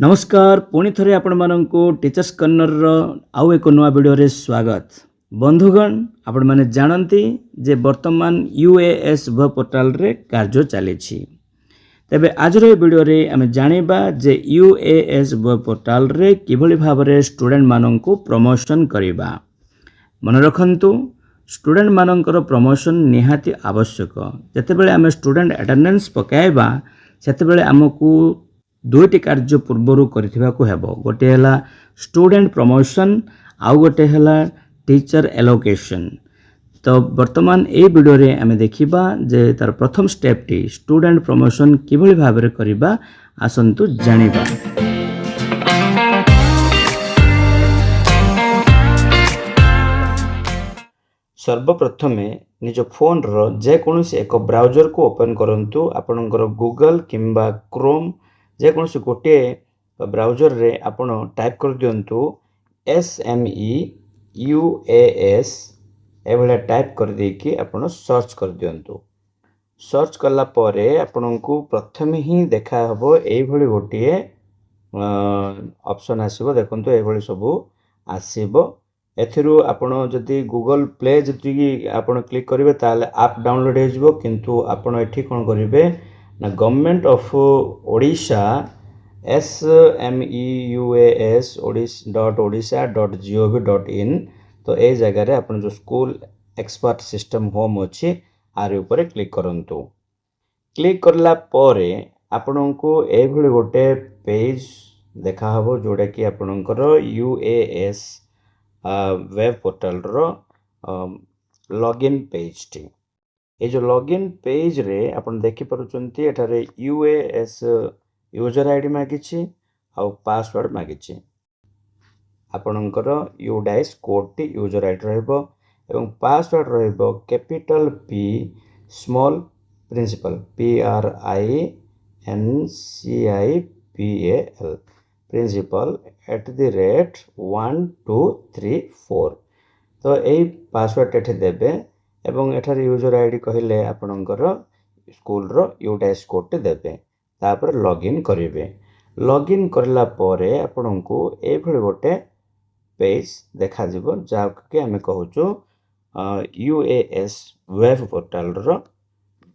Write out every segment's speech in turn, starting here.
नमस्कार पुणी थरे आपण मानंको टीचर्स कर्नर आउ एक नवा वीडियो रे स्वागत। बंधुगण आपण माने जानती जे वर्तमान यूएएस वेब पोर्टल रे कार्य चली तेबे आज वीडियो रे आमे जानिबा जे यूएएस वेब पोर्टल रे किभली भाव रे स्टूडेंट मानंको प्रमोशन करिबा। मन रखंतु स्टूडेंट मानंकर प्रमोशन निहाती आवश्यक। जेतेबेले आमे स्टूडेंट अटेंडेंस पकाइबा सेतेबेले हमकु दुईटी कार्य पूर्वर करथिबाकू हेबो। गोटे हला स्टूडेंट प्रमोशन आउ गोटे हला टीचर एलोकेशन। तो वर्तमान ए वीडियो रे आमे देखिबा जे तार प्रथम स्टेप टी स्टूडेंट प्रमोशन किभली भाबरे करिबा आसंतु जानिबा। सर्वप्रथमे निज फोन रो जे कोनोसी एक ब्राउजर को ओपन करंतु। आपनकर गूगल किंबा क्रोम जे कोनोसी गोटे ब्राउजर रे आपण टाइप कर दियंतु SMEUAS एभले टाइप कर देकी आपण सर्च कर दियंतु। सर्च करला परे आपनकु प्रथमे ही देखा हबो एई भली गोटे ऑप्शन आसीबो। देखंतु एई भली सब आसीबो। एथिरु आपण जदि गूगल प्ले जदि आपण क्लिक करिवे ताले ऐप डाउनलोड हे जिवो। किंतु आपण एठी कोन करिवे ना गवर्नमेंट ऑफ ओडिशा SMEUAS.odisha.gov.in तो ए जगह रे आपण जो स्कूल एक्सपर्ट सिस्टम होम अछि आरे ऊपर क्लिक करंतु। क्लिक करला परे आपनकु ए भली गोटे पेज देखा हबो जोडा कि आपनकर यूएएस वेब पोर्टल रो लॉगिन पेज टी। ए जो लॉगिन पेज रे आपण देखि परुचंती एठारे यूएएस यूजर आईडी मागिछि आ पासवर्ड मागिछि। आपनकर यूडाइस कोड टी यूजर आईडी रहबो एवं पासवर्ड रहबो capital P small principal PRINCIPAL principal @1234। तो एई पासवर्ड एठे देबे एवं एठार यूजर आईडी कहिले आपनकर स्कूल रो यूडाइस कोड टे देबे। तापर लॉगिन करिवे। लॉगिन करला परे आपनकु ए भली गोटे पेज देखा जिवो जा कि हमें कहउचो यूएएस वेब पोर्टल रो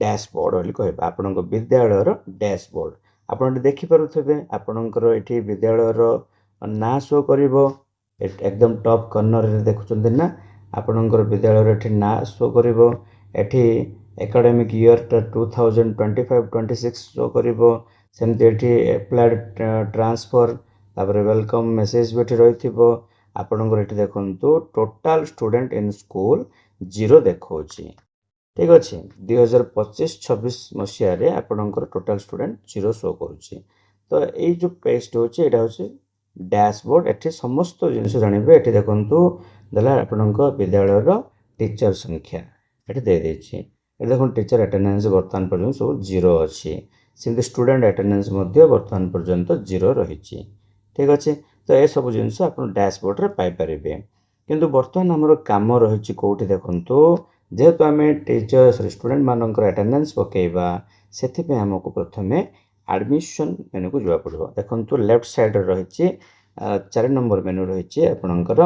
डैशबोर्ड बोली कहबा। आपनक विद्यालय रो डैशबोर्ड आपण देखि परुथबे। आपनकर एठी विद्यालय रो ना शो करिवो एकदम टॉप कॉर्नर रे देखुचंदी ना। आपनकर विद्यालय रे एठी ना शो करिवो। एठी एकेडमिक ईयर 2025-26 शो करिवो। सेमते एठी अप्लाइड ट्रांसफर तापर वेलकम मेसेज बेठी रहिथिबो। आपनकर एठी देखंतु टोटल स्टूडेंट इन स्कूल 0 देखौची। ठीक अछि 2025-26 मसिया रे आपनकर टोटल स्टूडेंट 0 शो करूची। तो एई जो पेज होची एटा होची डैशबोर्ड। एठी समस्त जिनिस जानिबे। एठी देखंतु दला आपनकर विद्यालय रो टीचर संख्या एठी दे देछि। ए देखन टीचर अटेंडेंस वर्तमान पर्यंत सब 0 अछि। सिंध स्टूडेंट अटेंडेंस मध्ये वर्तमान पर्यंत 0 रहिछि। ठीक अछि तो ए सब जिनिस आपण डैशबोर्ड रे पाई परिबे। किंतु वर्तमान हमर काम रहिछि कोठी देखंतु जेहेतु आमे टीचर स्टूडेंट मानकर अटेंडेंस पकेइबा सेथि पे हमको प्रथमे एडमिशन मेनू को जवा पड़बो। देखंतु लेफ्ट साइड रे रहिछि 4 नंबर मेनू रहिछि आपनकर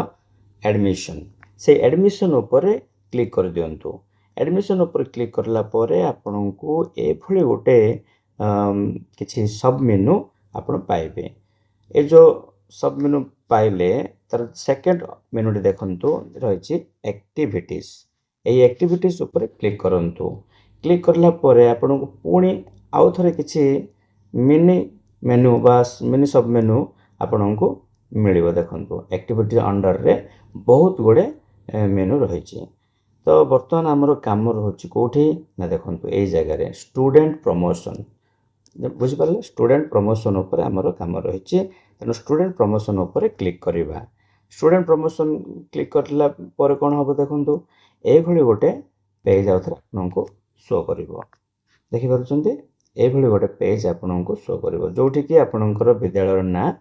एडमिशन। से एडमिशन ऊपर क्लिक कर दियंतु। एडमिशन ऊपर क्लिक करला परे आपनकु ए भली गोटे किछि सब मेनू आपण पाइबे। ए जो सब मेनू पाइले तर सेकंड मेनू रे देखंतु रहिछि एक्टिविटीज। ए एक्टिविटीज ऊपर क्लिक करंतु। क्लिक करला परे आपनकु पुणी आउ थरे किछि मिनी मेनू बा मिनी सब मेनू आपनकु मिलिबो। देखंतु एक्टिविटी अंडर रे बहुत गुडे मेनू रहिछि। तो वर्तमान हमरो काम रहछि कोठी ना देखंतु एई जगह रे स्टूडेंट प्रमोशन बुझि पाले। स्टूडेंट प्रमोशन ऊपर हमरो काम रहिछि। तनो स्टूडेंट प्रमोशन ऊपर क्लिक करिबा। स्टूडेंट प्रमोशन क्लिक करला पर कोन हबो देखंतु ए भली गोटे पेज आउथरा आपनको शो करिवो। देखि पारुचंती ए भली गोटे पेज आपनको शो करिवो जोठी कि आपनकर विद्यालय ना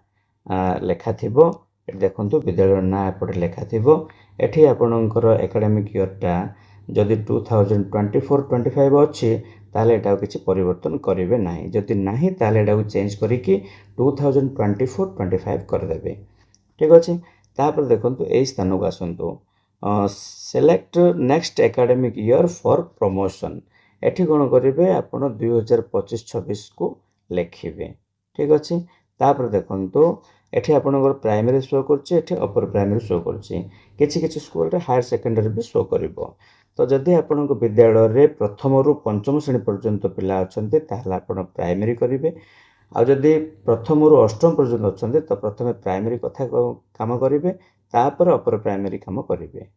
लेखा थिबो। ए देखंतु विद्यालय ना एपटे लेखा थिबो। एठी आपनकर एकेडमिक ईयर टा जदि 2024-25 अछि ताहले एटा किछि परिवर्तन करिवे नाही जदि नाही ताहले एटा चेंज करिकि 2024-25 करदेबे ठीक अछि तापर देखंतु एई स्थान को आसंतु select next academic year for promotion एठी कोन करिवे आपण 2025-26 को लेखिबे ठीक अछि तापर देखंतु एठी आपनकर प्राइमरी शो करछि एठी अपर प्राइमरी शो करछि किछि स्कूल रे हायर सेकेंडरी भी शो करिवो तो जदि आपनक विद्यालय रे प्रथम रु पंचम श्रेणी पर्यंत पिला अछन्ते ताहला आपण प्राइमरी करिवे आ जदि प्रथम रु अष्टम पर्यंत अछन्ते तो प्रथमे प्राइमरी कथा काम करिवे तापर अपर प्राइमरी काम करिवे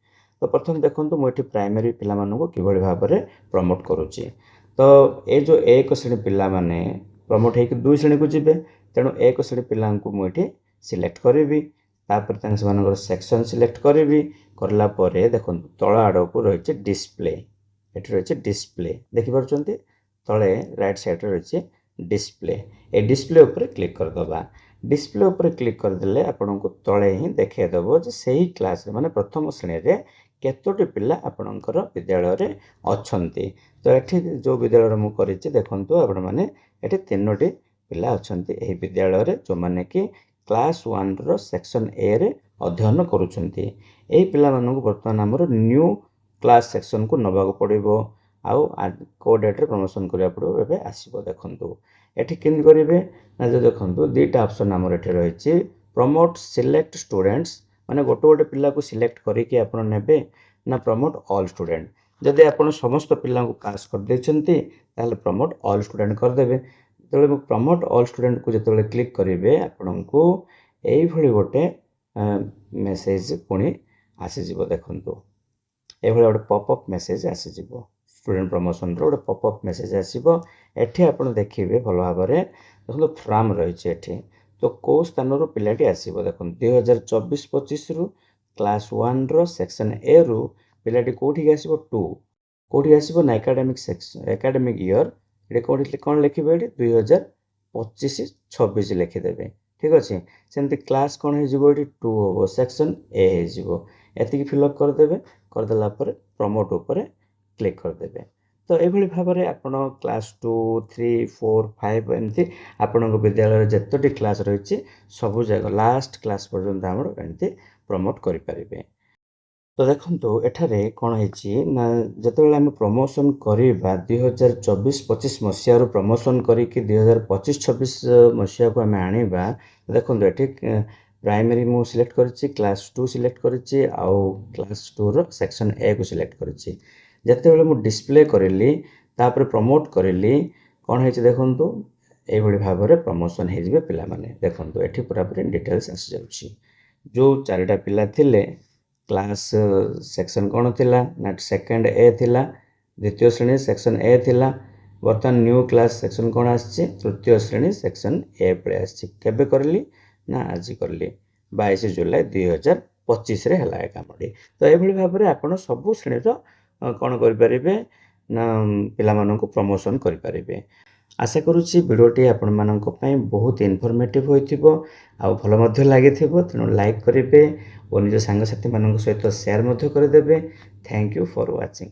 तो प्रथम देखंतु मो एठी प्राइमरी पिला मानको किबळी भाबरे प्रमोट करूची तो ए जो एक श्रेणी पिला माने प्रमोट हेकि दुई श्रेणी को जिबे तेणु एक श्रेणी पिला को मो एठी सिलेक्ट करिवि तापर तंग सेमानकर सेक्शन सिलेक्ट करिवि करला परे देखंतु तळ आडो को रहिचे डिस्प्ले एठी रहिचे डिस्प्ले देखि परछन्ते तळे राइट साइड रे रहिचे डिस्प्ले ए डिस्प्ले ऊपर क्लिक कर दबा डिस्प्ले ऊपर क्लिक कर देले आपनको तळे ही देखे दबो जे सही क्लास रे माने प्रथम श्रेणी रे केतोटी पिला आपनकर विद्यालय रे अछन्ती तो एठी जो विद्यालय रे मु करिछि देखंतु आपण माने एठी तीनोटी पिला अछन्ती एही विद्यालय रे जो माने कि क्लास 1 रो सेक्शन ए रे अध्ययन करूछन्ती एही पिला मानको वर्तमान हमर न्यू क्लास सेक्शन को नबा को पड़िबो आउ को डेट रे प्रमोशन करिया पड़ो एबे आसीबो देखंतु एठी किन करिवे ना जे देखंतु दुईटा ऑप्शन हमर एठी रहिछि प्रमोट सिलेक्ट स्टूडेंट्स माने गोटे पिला को सिलेक्ट करिकि आपण नेबे ना प्रमोट ऑल स्टूडेंट जदि आपण समस्त पिला को पास कर देछन्ती ताले प्रमोट ऑल स्टूडेंट कर देबे तले प्रमोट ऑल स्टूडेंट को जतले क्लिक करिवे आपनको एई भली गोटे मेसेज पुणी आसी जिवो देखंतु एई भली गोटे पॉपअप मेसेज आसी जिवो स्टूडेंट प्रमोशन रो गोटे पॉपअप मेसेज आसीबो एठी आपण देखिबे भलो भाबरे देखंतु फ्रॉम रहिছে एठी तो को स्थान रो पिलाटी आसीबो देखंतु 2024-25 रु क्लास 1 रो सेक्शन ए रु पिलाटी कोठी आसीबो 2 कोठी आसीबो ना एकेडमिक सेक्शन एकेडमिक ईयर एटे कोठी कोन लिखिबे एटी 2025-26 लिखि देबे ठीक अछि सेमति क्लास कोन हे जिवो एटी 2 हो सेक्शन ए हे जिवो एति फिल अप कर देबे कर देला पर प्रमोट ऊपर क्लिक कर देबे तो एभली भाबरे आपण क्लास 2 3 4 5 एमती आपण विद्यालय जतोटी क्लास रहिछि सब जगह लास्ट क्लास पर्यंत हमर एमती प्रमोट करि परिबे तो देखंतु एठारे कोन हेछि ना जतबेला हम प्रमोशन करिबा 2024-25 मसिया रो प्रमोशन करी कि 2025-26 मसिया को हम आनिबा देखंतु एठी प्राइमरी मु सिलेक्ट करछि क्लास 2 सिलेक्ट करछि आउ क्लास 2 रो सेक्शन ए को सिलेक्ट करछि जतबेला मु डिस्प्ले करिली तापर प्रमोट करिली कोन हेछि देखंतु एई बडी भाबरे प्रमोशन हे जिवे पिला माने देखंतु एठी पूरा पूरी डिटेल्स आसी जाउछि जो चारिटा पिला थिले क्लास सेक्शन कोन थिला ना सेकंड ए थिला द्वितीय श्रेणी सेक्शन ए थिला वर्तमान न्यू क्लास सेक्शन कोन आछि तृतीय श्रेणी सेक्शन ए पळे आछि केबे करली ना आज करली 22 जुलाई 2025 रे हला कामडी तो एभली भाबरे आपण सब श्रेणी रो कोन करि परिबे ना पिला मानको प्रमोशन करि परिबे आशा करूछि वीडियोटी आपण मानको पई बहुत इन्फॉर्मेटिव होइथिबो आ भलो मध्ये लागिथिबो तनो लाइक करिबे और निज संग साथी मानको सहित शेयर मध्ये करि देबे थैंक यू फॉर वाचिंग।